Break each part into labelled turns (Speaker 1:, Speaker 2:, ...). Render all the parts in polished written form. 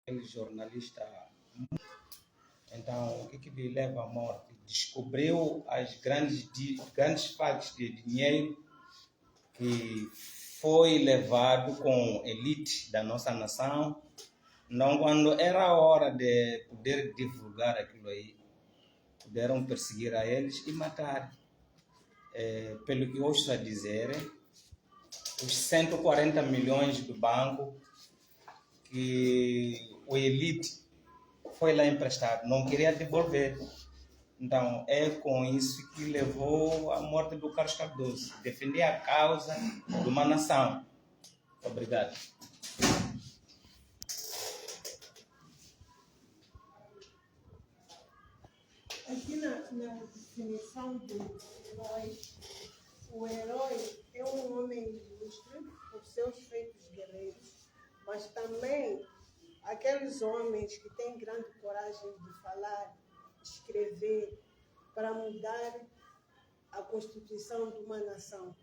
Speaker 1: aquele jornalista. Então, o que lhe leva à morte? Descobriu as grandes fatos de dinheiro que foi levado com elite da nossa nação. Então, quando era a hora de poder divulgar aquilo aí, puderam perseguir a eles e matar. Pelo que ouço a dizer, os 140 milhões do banco que o elite foi lá emprestado, não queria devolver. Então, é com isso que levou à morte do Carlos Cardoso. Defender a causa de uma nação. Obrigado.
Speaker 2: Aqui na definição do herói, o herói é um homem ilustre por seus feitos guerreiros, mas também aqueles homens que têm grande coragem de falar, escrever, para mudar a constituição de uma nação,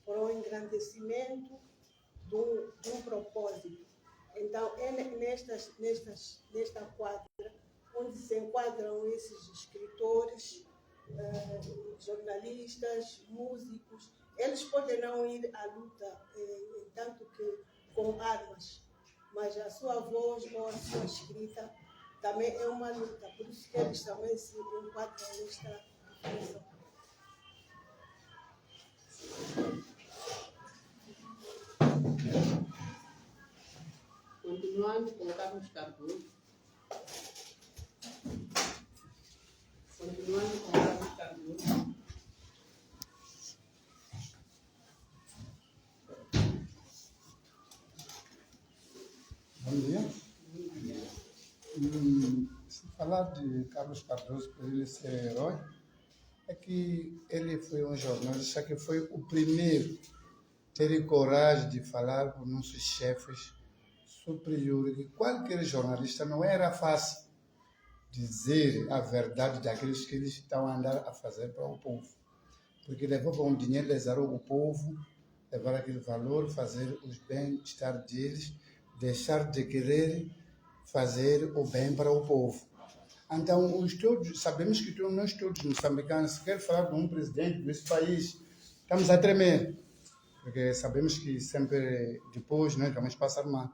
Speaker 2: para o engrandecimento de um propósito. Então, é nesta quadra onde se enquadram esses escritores, jornalistas, músicos. Eles poderão ir à luta, tanto que com armas, mas a sua voz ou a sua escrita também é uma luta. Por isso que eles também se enquadram nesta definição.
Speaker 3: Continuando com Carlos Cardoso.
Speaker 4: Bom dia. Se falar de Carlos Cardoso, por ele ser herói, é que ele foi um jornalista que foi o primeiro a ter coragem de falar para nossos chefes superiores que qualquer jornalista não era fácil dizer a verdade daqueles que eles estão a andar a fazer para o povo. Porque levavam o dinheiro, lesaram o povo, levar aquele valor, fazer os bem-estar deles, deixar de querer fazer o bem para o povo. Então, todos, sabemos que nós todos moçambicanos, se quer falar de um presidente desse país, estamos a tremer, porque sabemos que sempre depois nós vamos passar mal.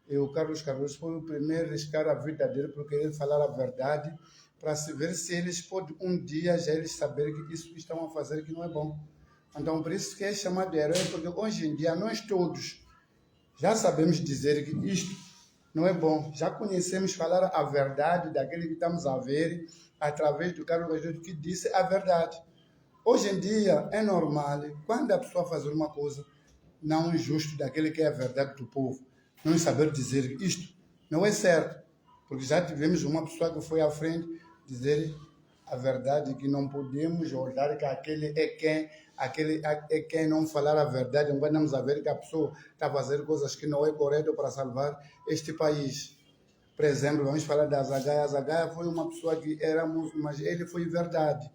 Speaker 4: E o Carlos Cardoso foi o primeiro a arriscar a vida dele por querer falar a verdade, para se ver se eles podem um dia já eles saberem que isso que estão a fazer que não é bom. Então, por isso que é chamado de herói, porque hoje em dia nós todos já sabemos dizer que isto não é bom. Já conhecemos falar a verdade daquele que estamos a ver através do Carlos Cardoso que disse a verdade. Hoje em dia é normal, quando a pessoa faz uma coisa não justa daquele que é a verdade do povo, não saber dizer isto não é certo, porque já tivemos uma pessoa que foi à frente dizer a verdade, que não podemos olhar que aquele é quem não falar a verdade, não vamos a ver que a pessoa está a fazer coisas que não é correto para salvar este país. Por exemplo, vamos falar da Zagaia. A Zagaia foi uma pessoa que éramos, mas ele foi verdade,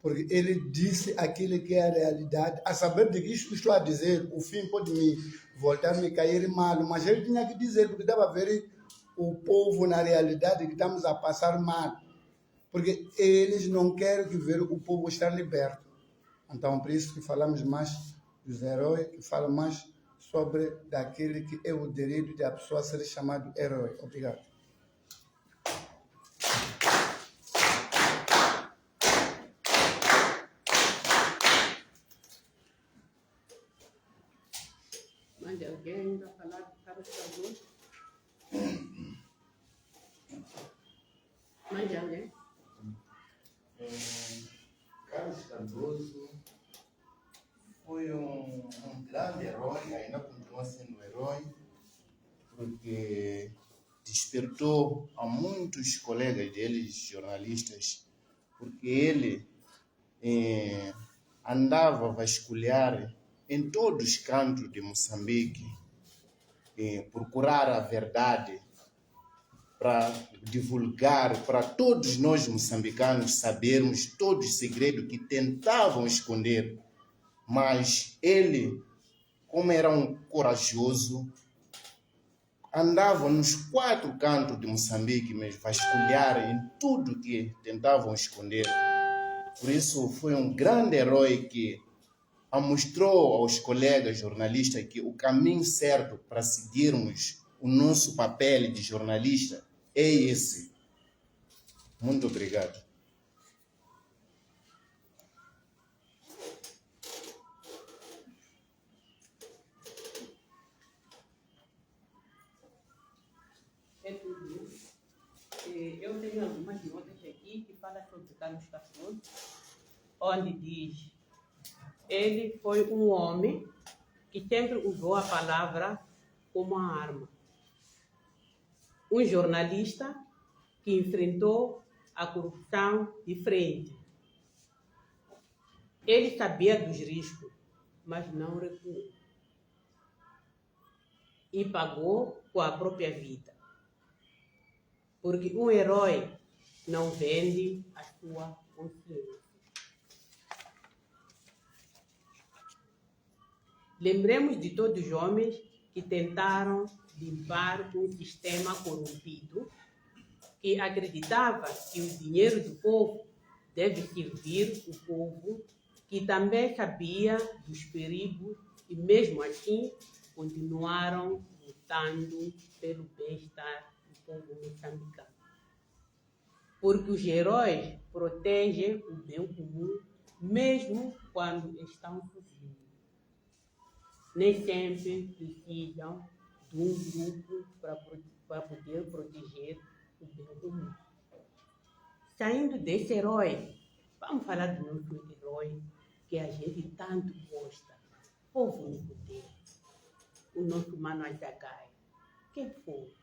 Speaker 4: porque ele disse aquilo que é a realidade, a saber de que isto que estou a dizer, o fim pode me voltar a me cair mal, mas ele tinha que dizer, porque estava a ver o povo na realidade que estamos a passar mal, porque eles não querem que ver o povo estar liberto. Então, por isso que falamos mais dos heróis, que falam mais sobre daquele que é o direito de a pessoa ser chamado herói. Obrigado.
Speaker 3: Mais alguém ainda falar de Carlos Cardoso? Mais alguém?
Speaker 5: Carlos Cardoso foi um grande herói, ainda continua sendo herói, porque despertou a muitos colegas dele, jornalistas, porque ele andava a vasculhar em todos os cantos de Moçambique, procurar a verdade, para divulgar, para todos nós moçambicanos sabermos todos os segredos que tentavam esconder. Mas ele, como era um corajoso, andavam nos 4 cantos de Moçambique, mas vasculhar em tudo que tentavam esconder. Por isso, foi um grande herói que mostrou aos colegas jornalistas que o caminho certo para seguirmos o nosso papel de jornalista é esse. Muito obrigado.
Speaker 3: É tudo. Eu tenho algumas notas aqui que falam sobre Carlos Cardoso, onde diz: ele foi um homem que sempre usou a palavra como uma arma. Um jornalista que enfrentou a corrupção de frente. Ele sabia dos riscos, mas não recuou. E pagou com a própria vida. Porque um herói não vende a sua consciência. Lembremos de todos os homens que tentaram limpar um sistema corrompido, que acreditava que o dinheiro do povo deve servir o povo, que também sabia dos perigos e, mesmo assim, continuaram lutando pelo bem-estar do povo moçambicano. Porque os heróis protegem o bem comum, mesmo quando estão sozinhos. Nem sempre precisam de um grupo para poder proteger o bem comum. Saindo desse herói, vamos falar do nosso herói que a gente tanto gosta, povo no poder, o nosso Mano Azagaia. Quem foi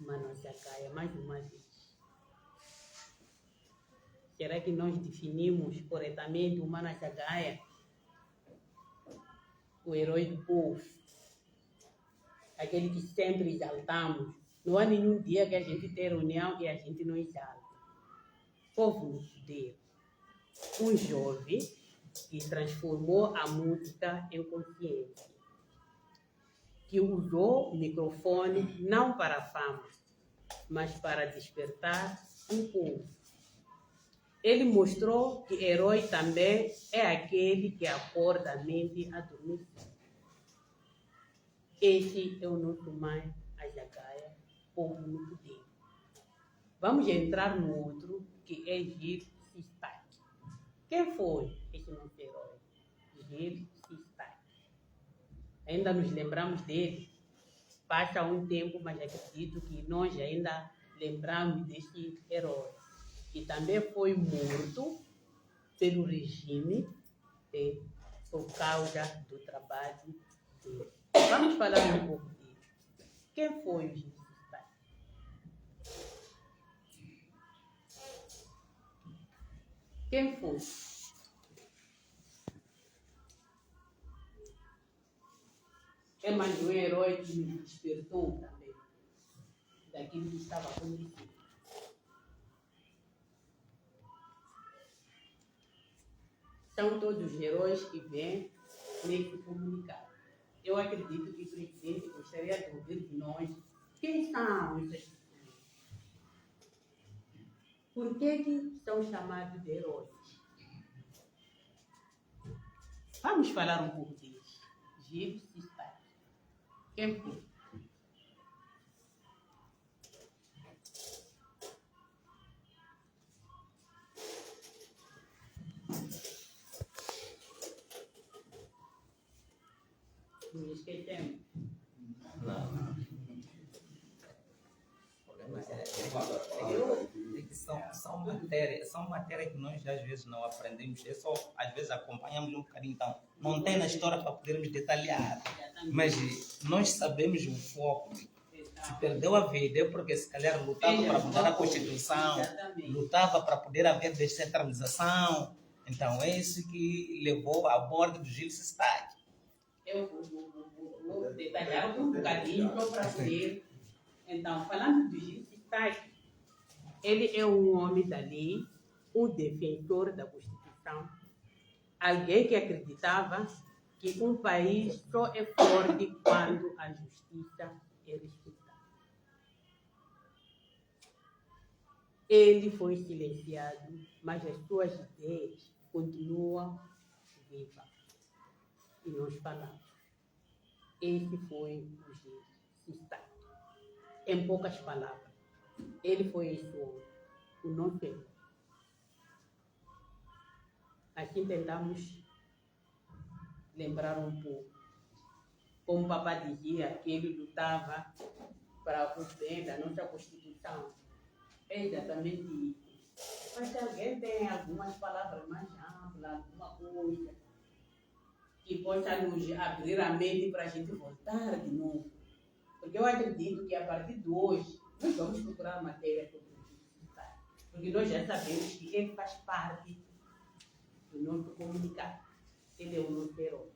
Speaker 3: o Mano Azagaia, mais uma vez? Será que nós definimos corretamente o Mano Azagaia? O herói do povo, aquele que sempre exaltamos. Não há nenhum dia que a gente tem reunião e a gente não exalta. Povo no poder. Um jovem que transformou a música em consciência. Que usou o microfone não para a fama, mas para despertar um povo. Ele mostrou que herói também é aquele que acorda a mente adormecida. Esse é o nosso Mano Azagaia, povo no poder. Vamos entrar no outro, que é Gil Sistak. Quem foi esse nosso herói? Gil Sistak. Ainda nos lembramos dele. Passa um tempo, mas acredito que nós ainda lembramos desse herói, que também foi morto pelo regime por causa do trabalho dele. Vamos falar um pouco dele. Quem foi o Gil Sistak? Quem foi? É mais um herói que nos despertou também daquilo que estava acontecendo. São todos os heróis que vêm nesse comunicado. Eu acredito que o presidente gostaria de ouvir de nós quem são essas pessoas. Por que são chamados de heróis? Vamos falar um pouco deles. Gil Sistak. Quem foi? Não esquecemos.
Speaker 1: Não. São matérias que nós às vezes não aprendemos, é só às vezes acompanhamos um bocadinho, então não tem na história para podermos detalhar, mas nós sabemos o foco. Se perdeu a vida é porque se calhar lutava para mudar a Constituição, lutava para poder haver descentralização, então é isso que levou à morte do Gil Sistak.
Speaker 3: Eu vou detalhar um bocadinho para poder. Então, falando do Gil Sistak, ele é um homem da lei, um defensor da Constituição, alguém que acreditava que um país só é forte quando a justiça é respeitado. Ele foi silenciado, mas as suas ideias continuam vivas. E nós falamos. Esse foi o Sistak. Em poucas palavras, ele foi esse homem, o nosso herói. Aqui tentamos lembrar um pouco. Como o Papa dizia, que ele lutava para o bem da nossa Constituição. É exatamente isso. Mas se alguém tem algumas palavras mais amplas, alguma coisa que possa nos abrir a mente para a gente voltar de novo. Porque eu acredito que a partir de hoje nós vamos procurar matéria sobre isso. Porque nós já sabemos que ele faz parte do nosso comunicado. Ele é o nosso herói.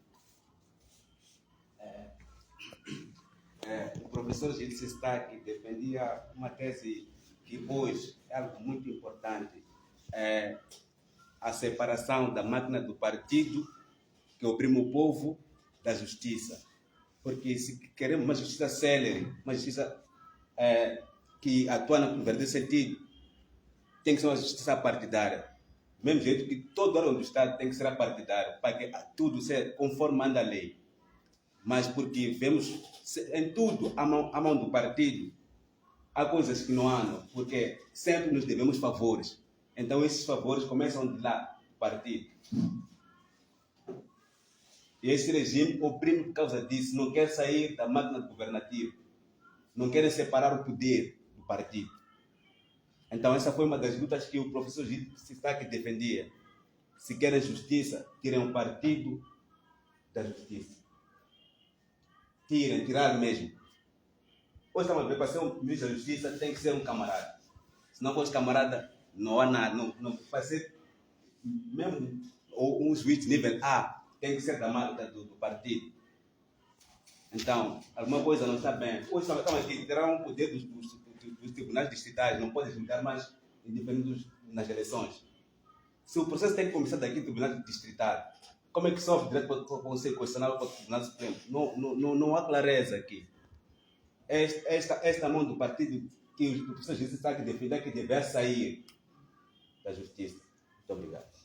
Speaker 6: O professor Gil Sistak defendia uma tese que hoje é algo muito importante, a separação da máquina do partido que oprime o povo da justiça. Porque se queremos uma justiça célere, uma justiça que atua no verdadeiro sentido, tem que ser uma justiça partidária. Do mesmo jeito que todo órgão do Estado tem que ser partidário, para que tudo seja conforme manda a lei. Mas porque vemos em tudo a mão do partido, há coisas que não andam, porque sempre nos devemos favores. Então esses favores começam de lá, do partido. E esse regime oprime por causa disso, não quer sair da máquina governativa, não quer separar o poder do partido. Então essa foi uma das lutas que o professor Gil Sistak defendia. Se querem justiça, tirem o partido da justiça. Tirar mesmo. Hoje estamos a ver, para ser um ministro da Justiça tem que ser um camarada. Se não fosse camarada, não há nada. Não vai ser mesmo um juiz de nível A, tem que ser da marca do partido. Então, alguma coisa não está bem. Hoje estamos aqui, terá um poder dos tribunais distritais, não pode julgar mais independentes nas eleições. Se o processo tem que começar daqui do tribunal distrital, como é que sofre direto para ser questionável para o Tribunal Supremo? Não há clareza aqui. Esta mão do partido que o professor Jesus está aqui defender que deve sair da justiça. Muito obrigado.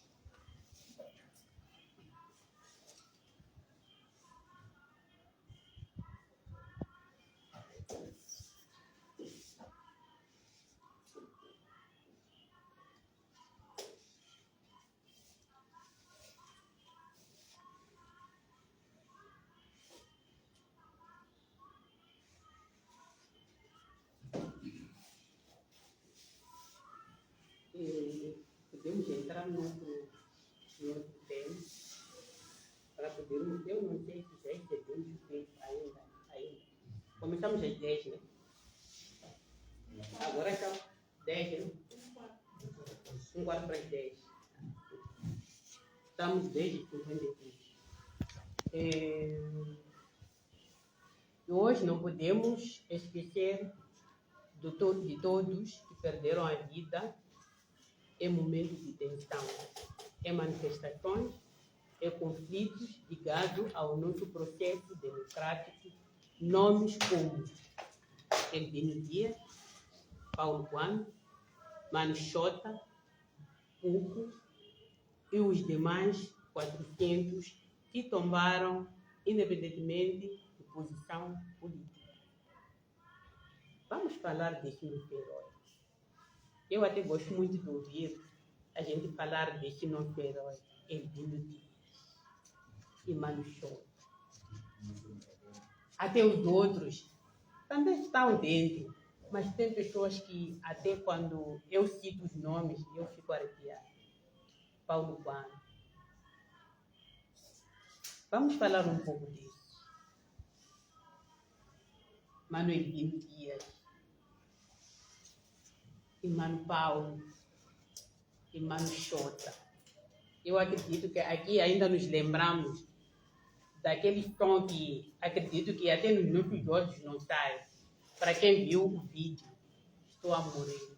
Speaker 3: Podemos entrar no outro tema para podermos, eu não sei se já recebemos o tempo ainda. Começamos às 10, né? Agora são 10, né? 1 quarto para as 10. Estamos desde 53. Hoje não podemos esquecer de todos que perderam a vida em momentos de tensão, em manifestações, em conflitos ligados ao nosso processo democrático, nomes como Elvino Dias, Paulo Guano, Mano Xota, Puco e os demais 400 que tombaram independentemente de posição política. Vamos falar desse nosso herói. Eu até gosto muito de ouvir a gente falar desse nosso herói, Elvino Dias e Mano Xota. Até os outros também estão dentro, mas tem pessoas que até quando eu cito os nomes, eu fico arrepiada. Paulo Guano. Vamos falar um pouco disso. Mano Elvino Dias. E Mano Paulo, e Mano Xota. Eu acredito que aqui ainda nos lembramos daquele som que acredito que até nos nossos olhos não sai. Para quem viu o vídeo, estou a morrer,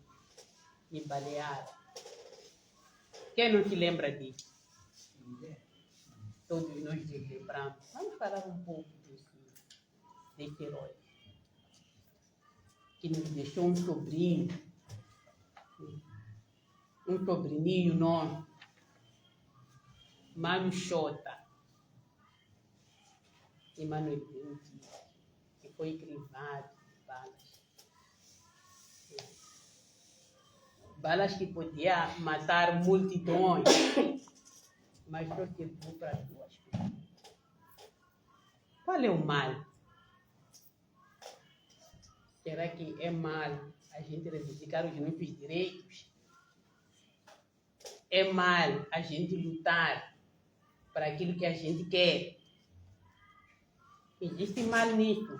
Speaker 3: me balearam. Quem não se lembra disso? Todos nós nos lembramos. Vamos falar um pouco desse herói. que nos deixou um sobrinho nosso, Mano Xota, Emmanuel Bentinho, que foi crivado de balas. Balas que podia matar multidões, mas só serviu para 2 pessoas. Qual é o mal? Será que é mal a gente reivindicar os nossos direitos? É mal a gente lutar para aquilo que a gente quer? Existe mal nisso.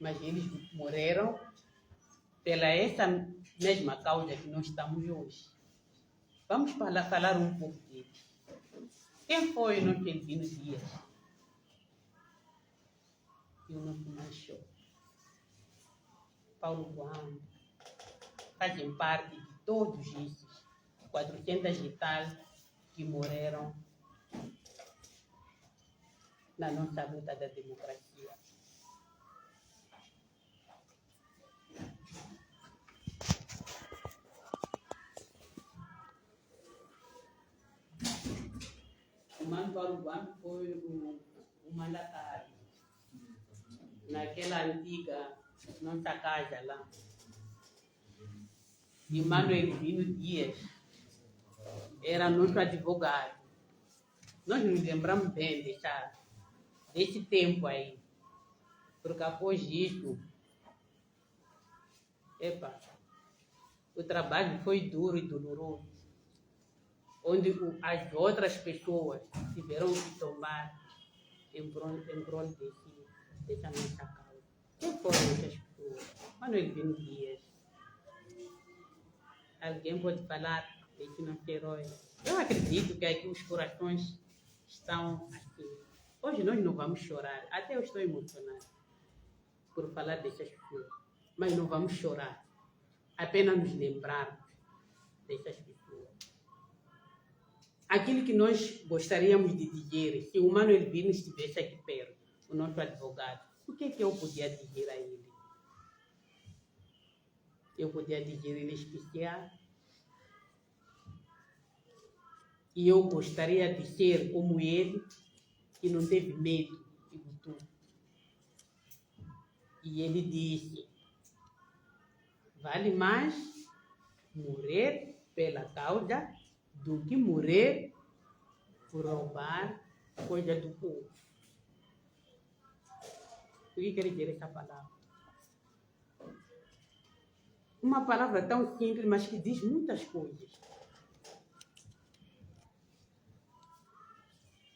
Speaker 3: Mas eles morreram pela essa mesma causa que nós estamos hoje. Vamos falar um pouco deles. Quem foi o nosso Elvino Dias? E o nosso Manchó? Paulo Guam, fazem parte de todos esses 400 e tal que morreram na nossa luta da democracia. O Mano Paulo Guam foi o mandatário naquela antiga nossa casa lá. E Emmanuel Dias era nosso advogado. Nós nos lembramos bem desse tempo aí. Porque após isso, o trabalho foi duro e doloroso. Onde as outras pessoas tiveram que tomar em prol dessa nossa causa. Quem foram essas pessoas? Emmanuel Dias. Alguém pode falar desse nosso herói? Eu acredito que aqui os corações estão assim. Hoje nós não vamos chorar. Até eu estou emocionada por falar dessas pessoas. Mas não vamos chorar. Apenas nos lembrarmos dessas pessoas. Aquilo que nós gostaríamos de dizer, se o Manuel Bino estivesse aqui perto, o nosso advogado, o que eu podia dizer a ele? Eu podia dizer ele especial. E eu gostaria de ser como ele, que não teve medo e lutou. E ele disse, vale mais morrer pela causa do que morrer por roubar coisa do povo. O que quer dizer essa palavra? Uma palavra tão simples, mas que diz muitas coisas.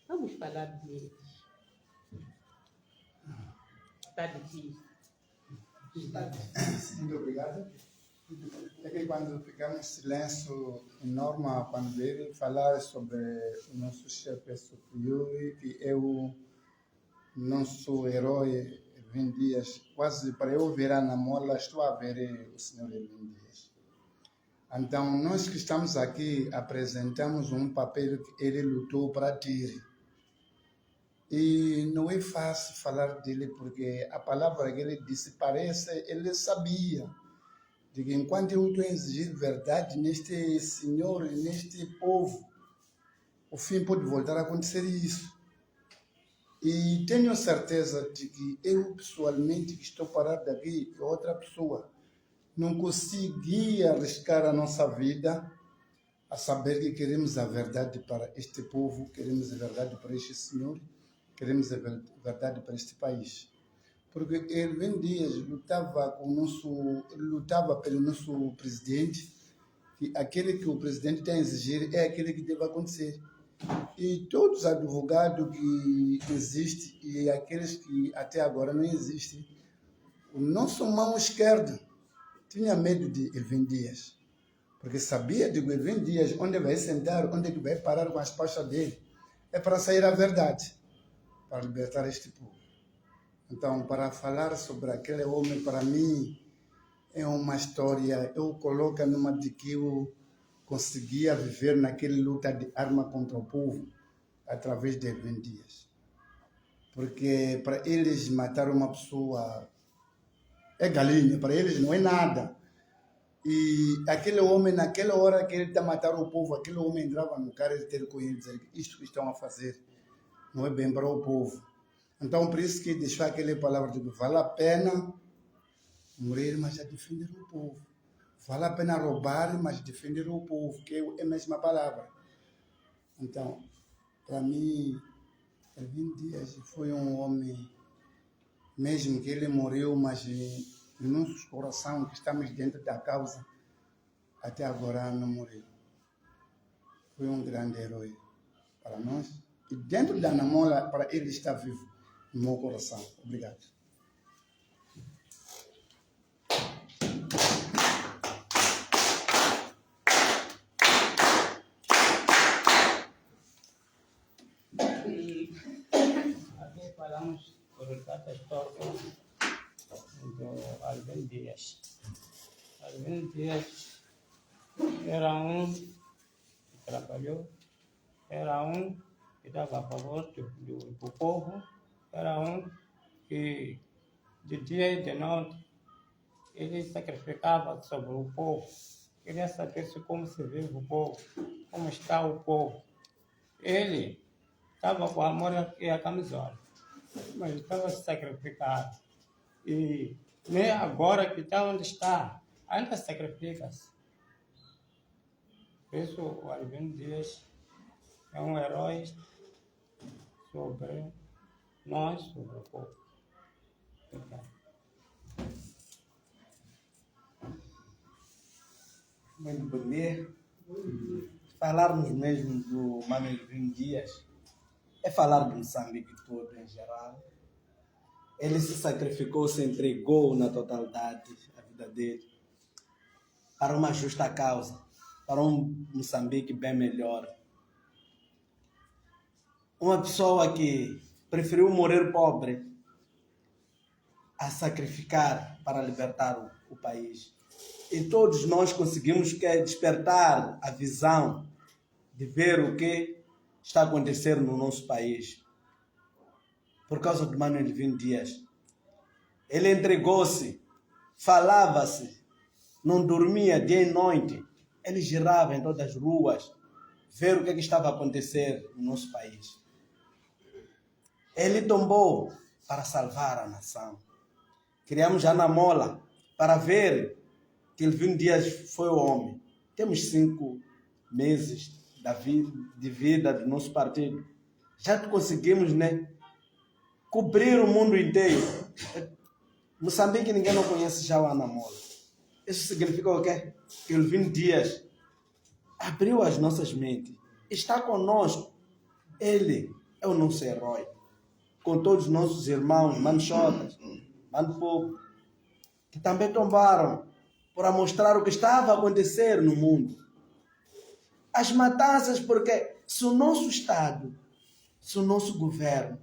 Speaker 3: Vamos falar deles. Está difícil.
Speaker 4: Muito obrigado. É que quando ficamos em silêncio, é normal quando ele falar sobre o nosso chefe superior, que é o nosso herói Elvino Dias. Quase para eu virar na mola, estou a ver o senhor Elvino Dias. Então, nós que estamos aqui apresentamos um papel que ele lutou para ter. E não é fácil falar dele, porque a palavra que ele disse parece, ele sabia de que enquanto eu estou a exigir verdade neste senhor, neste povo, o fim pode voltar a acontecer isso. E tenho certeza de que eu, pessoalmente, que estou parado aqui, e outra pessoa, não conseguia arriscar a nossa vida a saber que queremos a verdade para este povo, queremos a verdade para este senhor, queremos a verdade para este país. Porque Elvino Dias lutava pelo nosso presidente, que aquele que o presidente tem a exigir é aquele que deve acontecer. E todos os advogados que existem e aqueles que até agora não existem, o nosso mão esquerdo tinha medo de Elvino Dias, porque sabia de que Elvino Dias, onde vai sentar, onde vai parar com as pastas dele, é para sair a verdade, para libertar este povo. Então, para falar sobre aquele homem, para mim, é uma história. Eu coloco numa de que eu conseguia viver naquela luta de arma contra o povo, através de Elvino Dias. Porque para eles matar uma pessoa é galinha, para eles não é nada. E aquele homem, naquela hora que ele está matando o povo, aquele homem entrava no carro e ele com ele dizer que isto que estão a fazer não é bem para o povo. Então, por isso que deixou aquela palavra de que vale a pena morrer, mas a defender o povo. Vale a pena roubar, mas defender o povo, que é a mesma palavra. Então, para mim, Elvin Dias foi um homem, mesmo que ele morreu, mas em nossos corações, que estamos dentro da causa, até agora não morreu. Foi um grande herói para nós. E dentro da Namola, para ele estar vivo no meu coração. Obrigado.
Speaker 1: E aqui falamos por cada história do Alvin Dias. Alvin Dias era um que trabalhou, era um que dava a favor do povo, era um que de dia e de noite ele sacrificava sobre o povo. Queria saber como se vive o povo, como está o povo. Ele estava com amor e a camisola, mas estava se sacrificando. E nem agora que está onde está, ainda sacrifica-se. Por isso, o Alvin Dias é um herói sobre nós, sobre o povo. Obrigado.
Speaker 7: Muito bom dia. Falarmos mesmo do Mano Elvin Dias é falar do Moçambique todo em geral. Ele se sacrificou, se entregou na totalidade a vida dele para uma justa causa, para um Moçambique bem melhor. Uma pessoa que preferiu morrer pobre a sacrificar para libertar o país. E todos nós conseguimos despertar a visão de ver o que está acontecendo no nosso país. Por causa do Mano Elvin Dias. Ele entregou-se, falava-se, não dormia dia e noite. Ele girava em todas as ruas, ver o que estava a acontecer no nosso país. Ele tombou para salvar a nação. Criamos a Namola para ver que Elvin Dias foi o homem. Temos 5 meses de vida do nosso partido. Já conseguimos, né, cobrir o mundo inteiro. Moçambique ninguém não conhece já o Namola. Isso significa o quê? Que Elvin Dias abriu as nossas mentes. Está conosco. Ele é o nosso herói. Com todos os nossos irmãos, manchotas, Mano Pouco, que também tombaram para mostrar o que estava a acontecer no mundo. As matanças, porque se o nosso Estado, se o nosso governo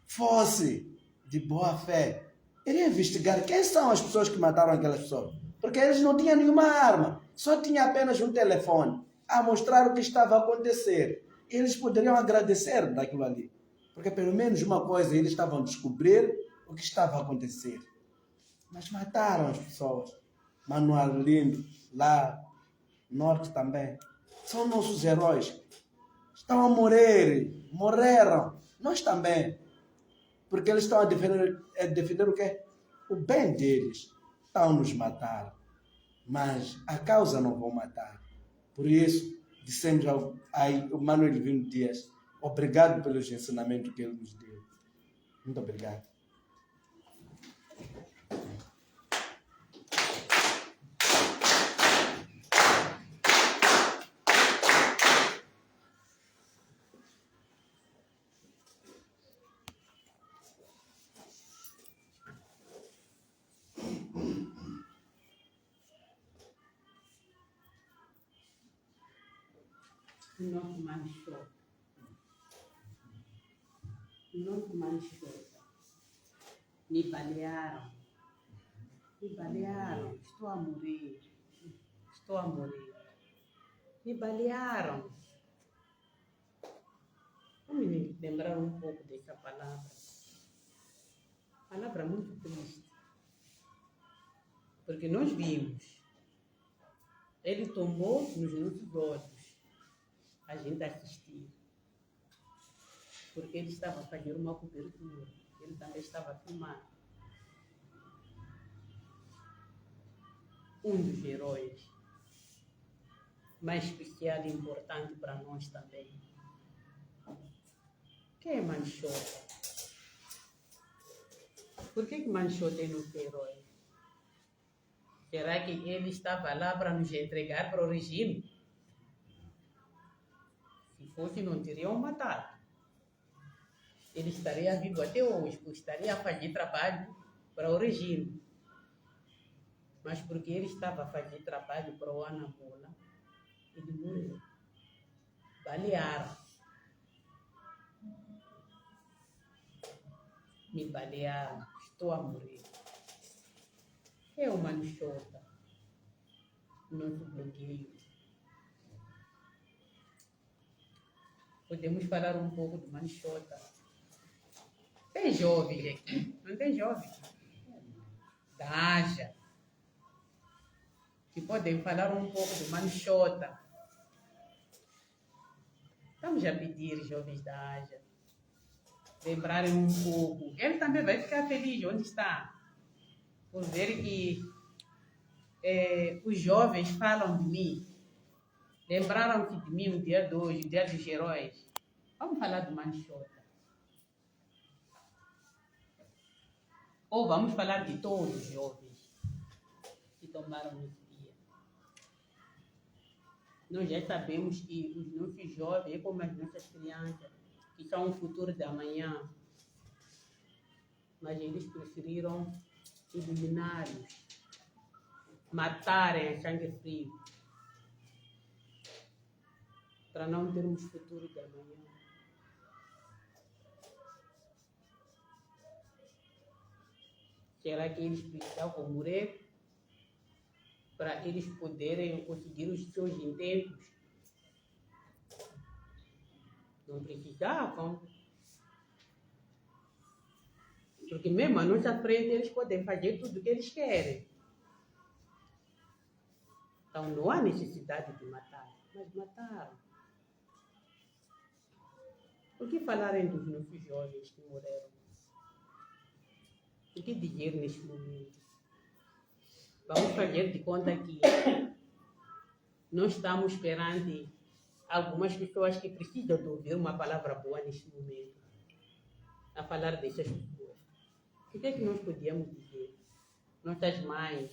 Speaker 7: fosse de boa fé, iria investigar quem são as pessoas que mataram aquelas pessoas. Porque eles não tinham nenhuma arma, só tinha apenas um telefone a mostrar o que estava a acontecer. Eles poderiam agradecer daquilo ali. Porque pelo menos uma coisa eles estavam a descobrir o que estava a acontecer. Mas mataram as pessoas. Mano Lindo, lá no norte também. São nossos heróis. Estão a morrer. Morreram. Nós também. Porque eles estão a defender o quê? O bem deles. Estão a nos matar. Mas a causa não vão matar. Por isso, dissemos ao Mano Elvin Dias, obrigado pelos ensinamentos que ele nos deu. Muito obrigado.
Speaker 3: Não manchou. Não manchou. Me balearam. Me balearam. Estou a morrer. Estou a morrer. Me balearam. Vamos me lembrar um pouco dessa palavra. Palavra muito triste. Porque nós vimos, ele tombou nos nossos olhos, a gente assistir. Porque ele estava a fazer uma cobertura, ele também estava a filmar. Um dos heróis mais especial e importante para nós também. Quem é Manchota? Por que Manchota é nosso herói? Será que ele estava lá para nos entregar para o regime? Se fosse, não teriam matado. Ele estaria vivo até hoje, porque estaria a fazer trabalho para o regime. Mas porque ele estava a fazer trabalho para o Anamola, ele morreu. Balearam. Me balearam. Estou a morrer. É o Manchota, nosso blogueiro. Podemos falar um pouco do Manchota. Tem jovens aqui, não tem jovens? Da Aja, que podem falar um pouco do Manchota. Estamos a pedir, jovens da Aja, lembrarem um pouco. Ele também vai ficar feliz onde está, por ver que os jovens falam de mim. Lembraram-se de mim no dia 2, o dia dos heróis. Vamos falar do Manchota. Ou vamos falar de todos os jovens que tomaram nesse dia. Nós já sabemos que os nossos jovens, é como as nossas crianças, que são o futuro da manhã, mas eles preferiram eliminá-los, matarem a sangue frio, para não termos futuro da manhã. Será que eles precisavam morrer para eles poderem conseguir os seus intentos? Não precisavam. Porque mesmo à nossa frente eles podem fazer tudo o que eles querem. Então não há necessidade de matar, mas mataram. Por que falarem dos nossos jovens que morreram? O que dizer neste momento? Vamos fazer de conta que nós estamos perante algumas pessoas que precisam de ouvir uma palavra boa neste momento, a falar dessas pessoas. O que é que nós podíamos dizer? Nossas mães.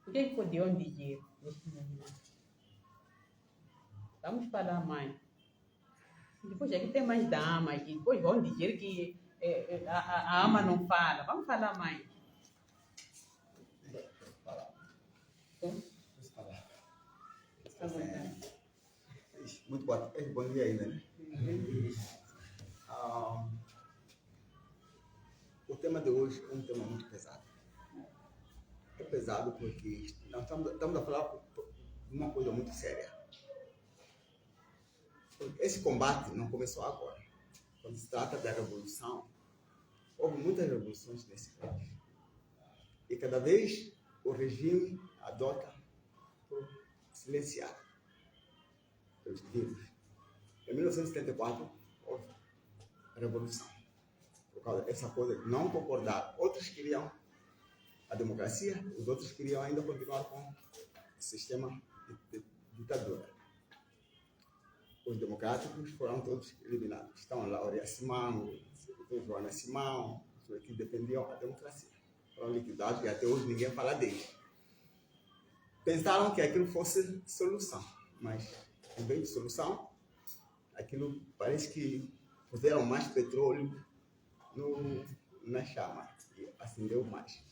Speaker 3: O que é que podiam dizer neste momento? Vamos falar, mãe. Depois aqui tem mais damas, e depois vão dizer que a ama não fala. Vamos falar, mãe.
Speaker 8: Muito bom dia ainda, né? O tema de hoje é um tema muito pesado. É pesado porque nós estamos a falar de uma coisa muito séria. Esse combate não começou agora. Quando se trata da revolução, houve muitas revoluções nesse país. E cada vez o regime adota por silenciar os vivos. Em 1974, houve a revolução. Por causa dessa coisa de não concordar. Outros queriam a democracia, os outros queriam ainda continuar com o sistema de ditadura. Os democráticos foram todos eliminados. Estão lá Aurea Simão, Joana Simão, pessoas que defendiam a democracia. Foram liquidados e até hoje ninguém fala deles. Pensaram que aquilo fosse solução, mas em vez de solução, aquilo parece que puseram mais petróleo na chama e acendeu mais.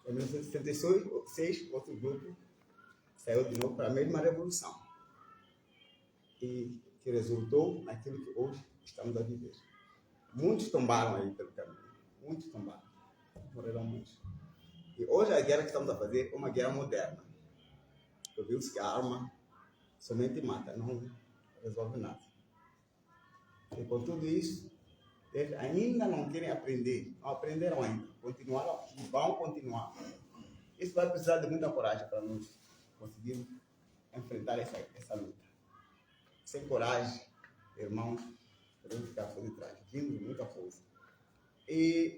Speaker 8: Em 1976, outro grupo saiu de novo para a mesma revolução, e que resultou naquilo que hoje estamos a viver. Muitos tombaram aí pelo caminho, muitos tombaram, morreram muitos. E hoje a guerra que estamos a fazer é uma guerra moderna. Viu-se que a arma somente mata, não resolve nada. E com tudo isso, Eles ainda não querem aprender, não aprenderam ainda, continuaram e vão continuar. Isso vai precisar de muita coragem para nós conseguirmos enfrentar essa luta. Sem coragem, irmãos, podemos ficar só de trás. Vimos muita coisa. E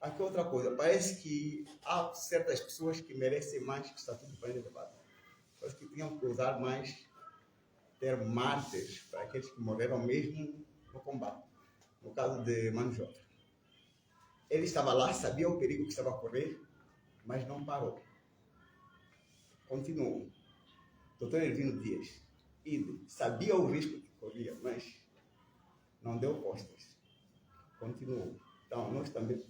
Speaker 8: aqui outra coisa, parece que há certas pessoas que merecem mais que o estatuto de país elevado. Parece que tinham que usar mais ter mártires para aqueles que morreram mesmo no combate. No caso de Mano Jota. Ele estava lá, sabia o perigo que estava a correr, mas não parou. Continuou. Doutor Ervino Dias, sabia o risco que corria, mas não deu costas. Continuou. Então, nós também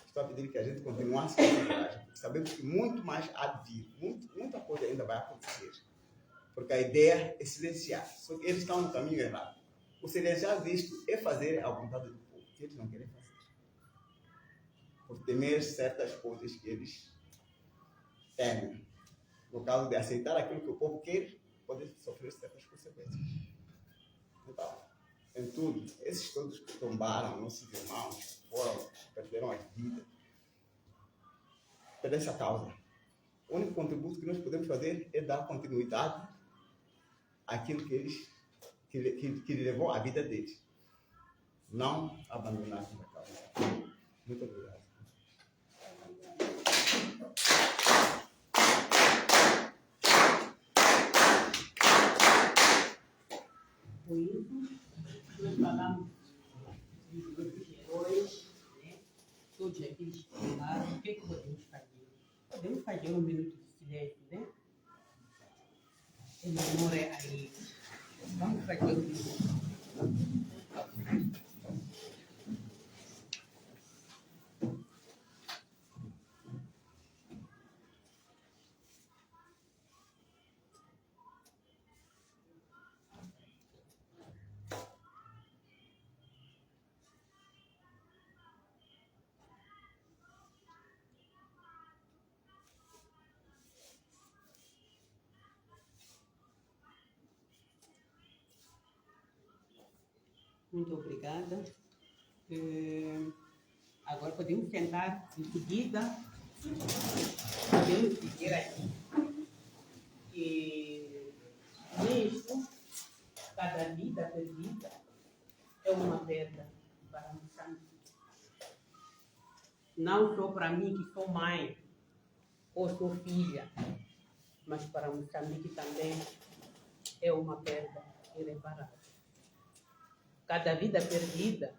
Speaker 8: estou a pedir que a gente continuasse com essa coragem, porque sabemos que muito mais há de vir, muita coisa ainda vai acontecer. Porque a ideia é silenciar, só que eles estão no caminho errado. O silenciar disto é fazer a vontade do povo, que eles não querem fazer. Por temer certas coisas que eles temem. No caso de aceitar aquilo que o povo quer, pode sofrer certas consequências. Então, em tudo, esses todos que tombaram, nossos irmãos, perderam as vidas, por essa causa. O único contributo que nós podemos fazer é dar continuidade àquilo que eles que levou a vida deles. Não abandonar essa causa. Muito obrigado.
Speaker 3: Com isso, nós falamos dos nossos heróis, né? Todos aqueles que falaram, o que é que podemos fazer? Podemos fazer um minuto de silêncio, né? Em memória a eles. Vamos fazer um minuto. Muito obrigada. Agora podemos sentar em seguida. Podemos dizer aqui que mesmo cada vida perdida é uma perda para Moçambique. Não só para mim, que sou mãe ou sou filha, mas para Moçambique também é uma perda irreparável. Cada vida perdida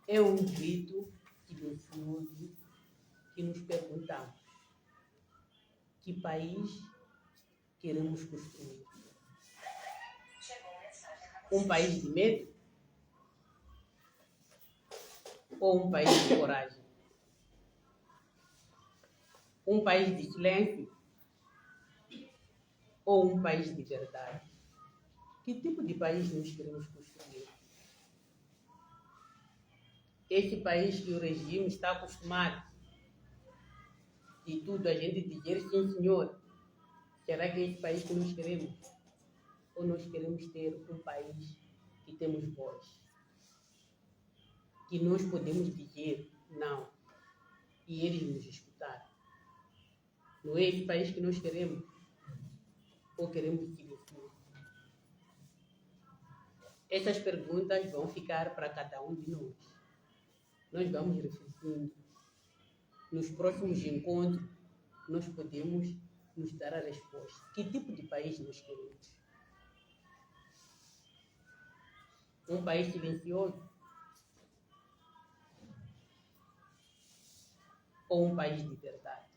Speaker 3: é um grito silencioso que nos perguntamos: que país queremos construir? Um país de medo? Ou um país de coragem? Um país de silêncio? Ou um país de verdade? Que tipo de país nós queremos construir? Esse país que o regime está acostumado de tudo a gente dizer sim, senhor. Será que é esse país que nós queremos? Ou nós queremos ter um país que temos voz? Que nós podemos dizer não e eles nos escutar? Não é esse país que nós queremos? Ou queremos silenciar? Essas perguntas vão ficar para cada um de nós. Nós vamos refletindo. Nos próximos encontros, nós podemos nos dar a resposta. Que tipo de país nós queremos? Um país silencioso? Ou um país de verdade?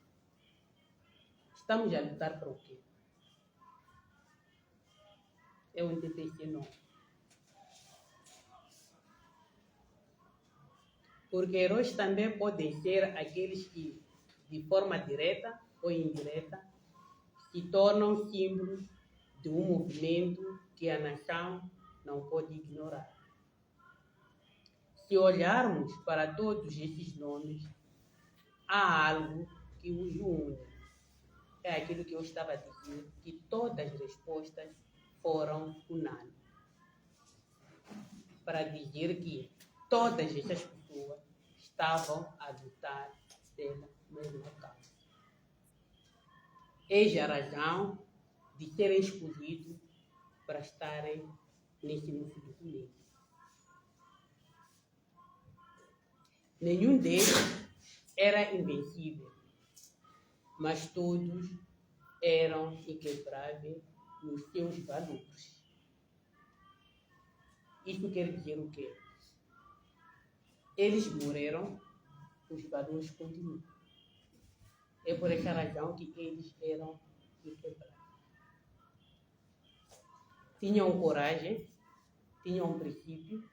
Speaker 3: Estamos a lutar para o quê? É um TTC não. Porque heróis também podem ser aqueles que, de forma direta ou indireta, se tornam símbolos de um movimento que a nação não pode ignorar. Se olharmos para todos esses nomes, há algo que os une. É aquilo que eu estava a dizer, que todas as respostas foram unânimes. Para dizer que todas essas pessoas estavam a lutar pela mesma causa. Eis a razão de serem escolhidos para estarem neste nosso documento. Nenhum deles era invencível, mas todos eram inquebráveis nos seus valores. Isso quer dizer o quê? Eles morreram, os valores continuam. É por essa razão que eles eram inquebráveis. Tinham coragem, tinham princípio,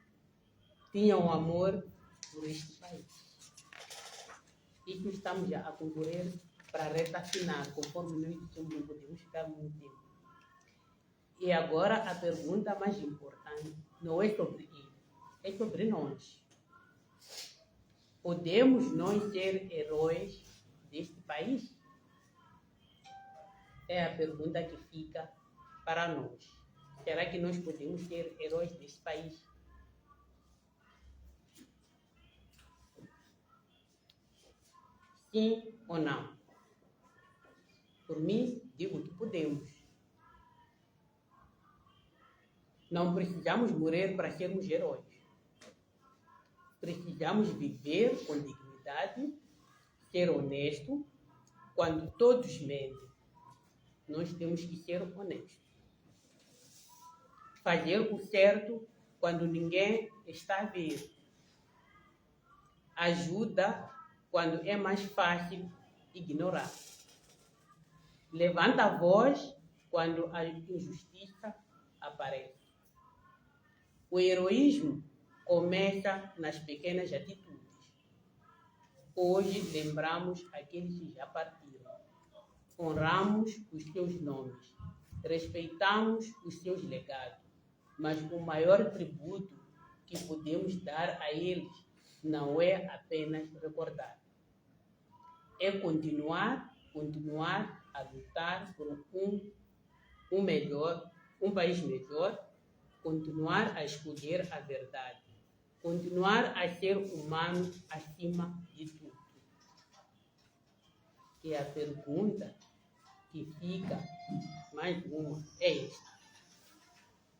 Speaker 3: tinham amor por este país. Isso estamos já a concorrer para reta final, conforme nós dissemos, não podemos ficar muito tempo. E agora a pergunta mais importante não é sobre ele, é sobre nós. Podemos nós ser heróis deste país? É a pergunta que fica para nós. Será que nós podemos ser heróis deste país? Sim ou não? Por mim, digo que podemos. Não precisamos morrer para sermos heróis. Precisamos viver com dignidade, ser honesto. Quando todos mentem, nós temos que ser honestos. Fazer o certo quando ninguém está a ver. Ajuda quando é mais fácil ignorar. Levanta a voz quando a injustiça aparece. O heroísmo começa nas pequenas atitudes. Hoje lembramos aqueles que já partiram. Honramos os seus nomes. Respeitamos os seus legados. Mas o maior tributo que podemos dar a eles não é apenas recordar. É continuar a lutar por um país melhor, continuar a escolher a verdade, continuar a ser humano acima de tudo. E a pergunta que fica, mais uma, é esta: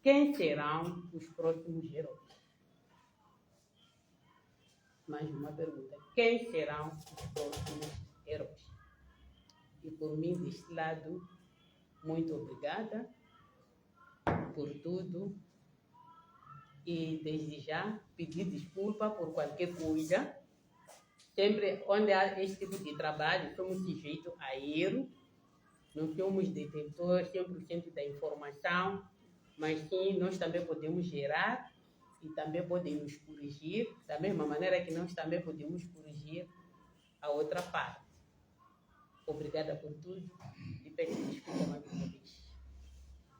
Speaker 3: quem serão os próximos heróis? Mais uma pergunta: quem serão os próximos heróis? E por mim, deste lado, muito obrigada por tudo. E desde já pedir desculpa por qualquer coisa. Sempre onde há este tipo de trabalho, somos sujeitos a erro. Não somos detentores 100% da informação, mas sim, nós também podemos gerar e também podemos corrigir, da mesma maneira que nós também podemos corrigir a outra parte. Obrigada por tudo e peço desculpa mais uma vez.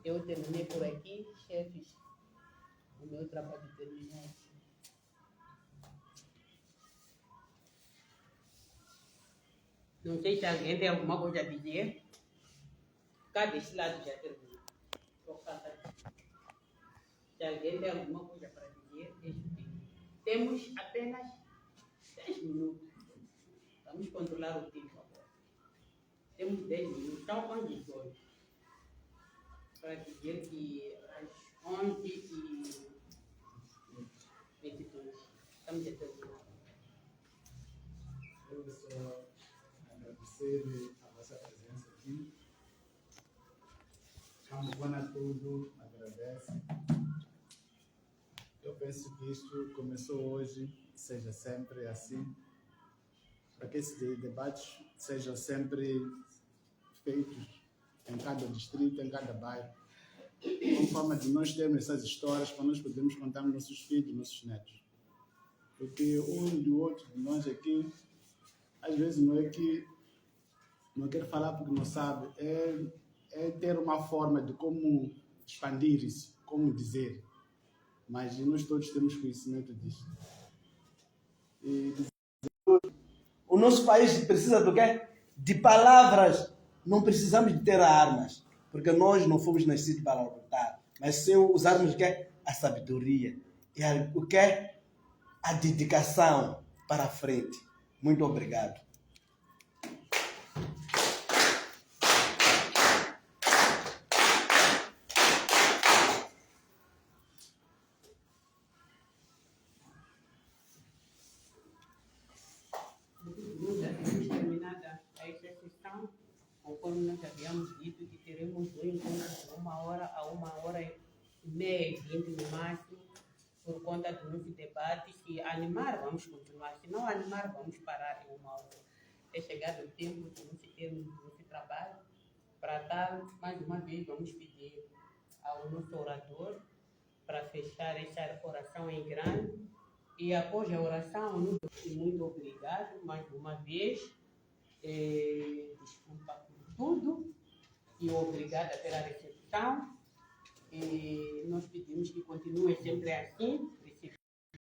Speaker 3: Eu terminei por aqui, chefes. O meu trabalho terminou aqui. Não sei se alguém tem alguma coisa a dizer. Cá desse lado já terminou. Se alguém tem alguma coisa para dizer, temos apenas 10 minutos. Vamos controlar o tempo agora. Temos 10 minutos, são 11h02. Para dizer que às 11h22 estamos a terminar.
Speaker 4: Eu só agradecer a vossa presença aqui. Camuvana tudo, agradece. Eu penso que isto começou hoje, seja sempre assim, para que esses debates sejam sempre feitos em cada distrito, em cada bairro, uma forma de nós termos essas histórias para nós podermos contar aos nossos filhos, nossos netos. Porque um do outro de nós aqui, às vezes não é que não quer falar porque não sabe, é ter uma forma de como expandir isso, como dizer. Mas nós todos temos conhecimento disso.
Speaker 7: O nosso país precisa do quê? De palavras. Não precisamos de ter armas, porque nós não fomos nascidos para lutar. Mas se usarmos o quê? A sabedoria. E o quê? a dedicação para a frente. Muito obrigado.
Speaker 3: Nós já temos terminada esta sessão, conforme nós havíamos dito que teremos um encontro de 1 hora a 1h30 no máximo, por conta do nosso debate. Se animar, vamos continuar. Se não animar, vamos parar em 1 hora. É chegado o tempo de nós termos o nosso trabalho. Para tal, mais uma vez, vamos pedir ao nosso orador para fechar esta oração em grande. E após a oração, muito obrigado mais uma vez. Desculpa por tudo e obrigada pela recepção. E nós pedimos que continue sempre assim.